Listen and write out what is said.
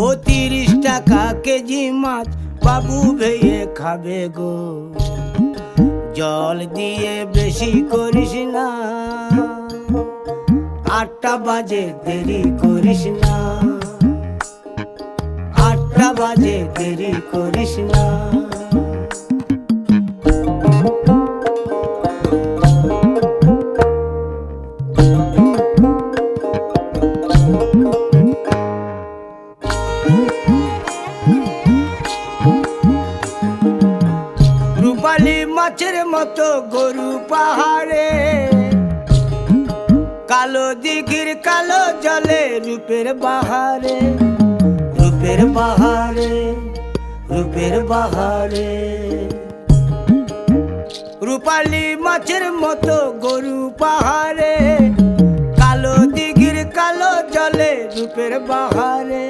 ও 30 টাকা কেজি মাছ বাবু ভেয়ে খাবে গো। জল দিয়ে বেশি করিস না, 8টা বাজে দেরি করিস না, 8টা বাজে দেরি করিস না। রূপালী মাছের মতো গরু পাহাড়ে, কালো দিঘির কালো জলে রূপের বাহারে, রূপের বাহারে, রূপের বাহারে। রূপালী মাছের মতো গরু পাহাড়ে, কালো দিঘির কালো জলে রূপের বাহারে।